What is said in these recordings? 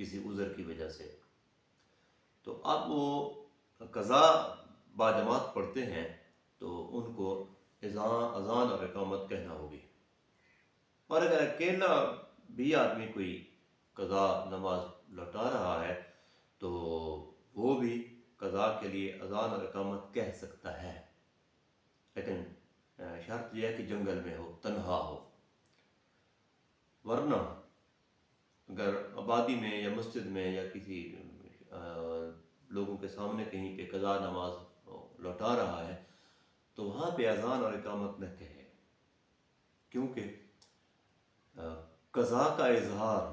کسی عذر کی وجہ سے، تو اب وہ قضا باجماعت پڑھتے ہیں تو ان کو اذان اور اقامت کہنا ہوگی۔ اور اگر اکیلا بھی آدمی کوئی قضا نماز لوٹا رہا ہے تو وہ بھی قضا کے لیے اذان اور اقامت کہہ سکتا ہے، لیکن شرط یہ ہے کہ جنگل میں ہو، تنہا ہو۔ ورنہ اگر آبادی میں یا مسجد میں یا کسی لوگوں کے سامنے کہیں پہ قضا نماز لوٹا رہا ہے تو وہاں پہ اذان اور اقامت نہ کہے، کیونکہ قضا کا اظہار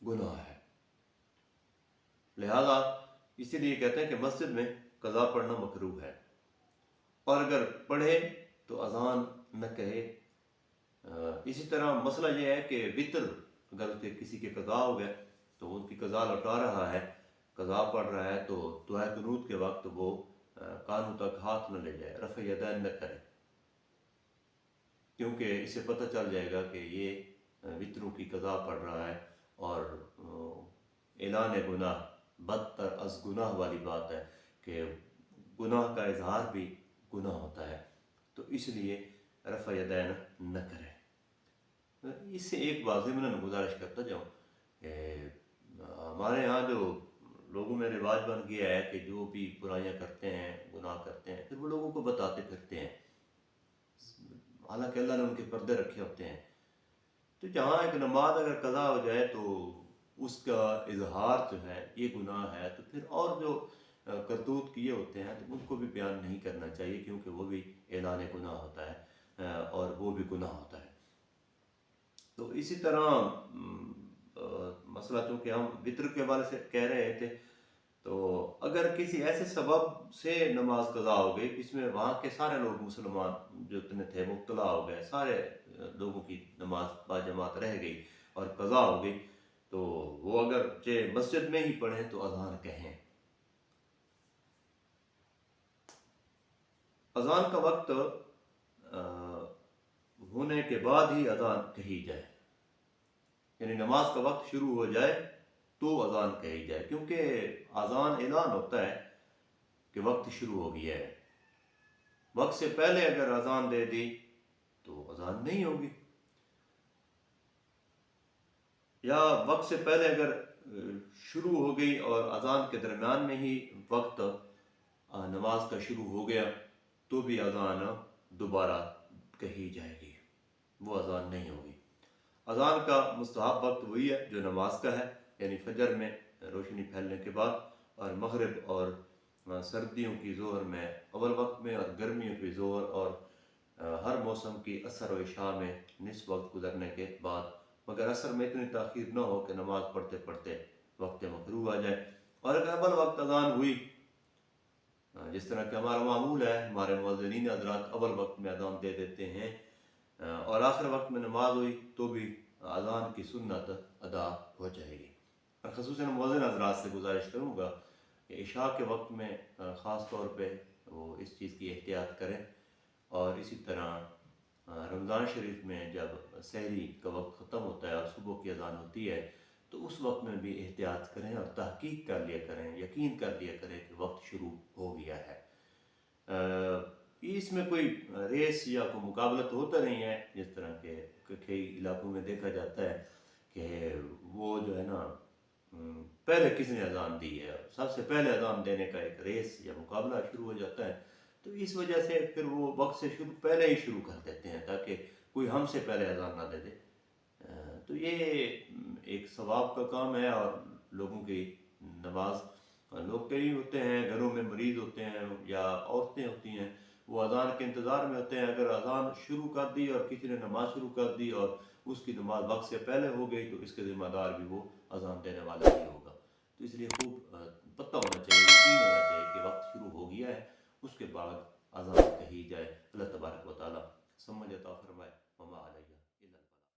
گناہ ہے۔ لہذا اسی لیے کہتے ہیں کہ مسجد میں قضا پڑھنا مکروہ ہے، اور اگر پڑھے تو اذان نہ کہے۔ اسی طرح مسئلہ یہ ہے کہ وطر اگر کسی کے قضا ہو گیا تو وہ ان کی قضا لوٹا رہا ہے، قضا پڑھ رہا ہے، تو دعائے قنوت کے وقت وہ کانوں تک ہاتھ نہ لے جائے، رفع یدین نہ کرے، کیونکہ اسے پتہ چل جائے گا کہ یہ وطروں کی قضا پڑھ رہا ہے، اور اعلان گناہ بدتر از گناہ والی بات ہے کہ گناہ کا اظہار بھی گناہ ہوتا ہے، تو اس لیے رفع یدین نہ کرے۔ اس سے ایک بات ضمناً گزارش کرتا جاؤں کہ ہمارے ہاں جو لوگوں میں رواج بن گیا ہے کہ جو بھی برائیاں کرتے ہیں، گناہ کرتے ہیں، پھر وہ لوگوں کو بتاتے پھرتے ہیں، حالانکہ اللہ نے ان کے پردے رکھے ہوتے ہیں۔ تو جہاں ایک نماز اگر قضا ہو جائے تو اس کا اظہار جو ہے یہ گناہ ہے، تو پھر اور جو کرتوت کیے ہوتے ہیں تو ان کو بھی بیان نہیں کرنا چاہیے، کیونکہ وہ بھی اعلان گناہ ہوتا ہے اور وہ بھی گناہ ہوتا ہے۔ تو اسی طرح مسئلہ چونکہ ہم وطر کے حوالے سے کہہ رہے تھے، تو اگر کسی ایسے سبب سے نماز قضا ہو گئی جس میں وہاں کے سارے لوگ مسلمان جو اتنے تھے مبتلا ہو گئے، سارے لوگوں کی نماز باجماعت رہ گئی اور قضا ہو گئی، تو وہ اگر چاہے مسجد میں ہی پڑھیں تو اذان کہیں۔ اذان کا وقت ہونے کے بعد ہی اذان کہی جائے، یعنی نماز کا وقت شروع ہو جائے تو اذان کہی جائے، کیونکہ اذان اعلان ہوتا ہے کہ وقت شروع ہو گیا ہے۔ وقت سے پہلے اگر اذان دے دی تو اذان نہیں ہوگی، یا وقت سے پہلے اگر شروع ہو گئی اور اذان کے درمیان میں ہی وقت نماز کا شروع ہو گیا تو بھی اذان دوبارہ کہی جائے گی، وہ اذان نہیں ہوگی۔ اذان کا مستحب وقت وہی ہے جو نماز کا ہے، یعنی فجر میں روشنی پھیلنے کے بعد، اور مغرب اور سردیوں کی ظہر میں اول وقت میں، اور گرمیوں کی ظہر اور ہر موسم کی عصر و عشاء میں نصف وقت گزرنے کے بعد، مگر عصر میں اتنی تاخیر نہ ہو کہ نماز پڑھتے پڑھتے وقت مغروب آ جائے۔ اور اگر اول وقت اذان ہوئی، جس طرح کہ ہمارا معمول ہے، ہمارے مؤذنین حضرات اول وقت میں اذان دے دیتے ہیں، اور آخر وقت میں نماز ہوئی تو بھی اذان کی سنت ادا ہو جائے گی۔ اور خصوصاً مؤذن حضرات سے گزارش کروں گا کہ عشاء کے وقت میں خاص طور پہ وہ اس چیز کی احتیاط کریں، اور اسی طرح رمضان شریف میں جب سحری کا وقت ختم ہوتا ہے اور صبح کی اذان ہوتی ہے تو اس وقت میں بھی احتیاط کریں اور تحقیق کر لیا کریں، یقین کر لیا کریں کہ وقت شروع ہو گیا ہے۔ اس میں کوئی ریس یا کوئی مقابلہ تو ہوتا نہیں ہے، جس طرح کہ کئی علاقوں میں دیکھا جاتا ہے کہ وہ جو ہے نا پہلے کس نے اذان دی ہے، سب سے پہلے اذان دینے کا ایک ریس یا مقابلہ شروع ہو جاتا ہے، تو اس وجہ سے پھر وہ وقت سے پہلے ہی شروع کر دیتے ہیں تاکہ کوئی ہم سے پہلے اذان نہ دے دے۔ تو یہ ایک ثواب کا کام ہے، اور لوگوں کی نماز، لوگ کئی ہوتے ہیں گھروں میں مریض ہوتے ہیں یا عورتیں ہوتی ہیں، وہ اذان کے انتظار میں ہوتے ہیں، اگر اذان شروع کر دی اور کسی نے نماز شروع کر دی اور اس کی نماز وقت سے پہلے ہو گئی تو اس کے ذمہ دار بھی وہ اذان دینے والا ہی ہوگا۔ تو اس لیے خوب پتہ ہونا چاہیے، یقین ہونا چاہیے کہ وقت شروع ہو گیا ہے، اس کے بعد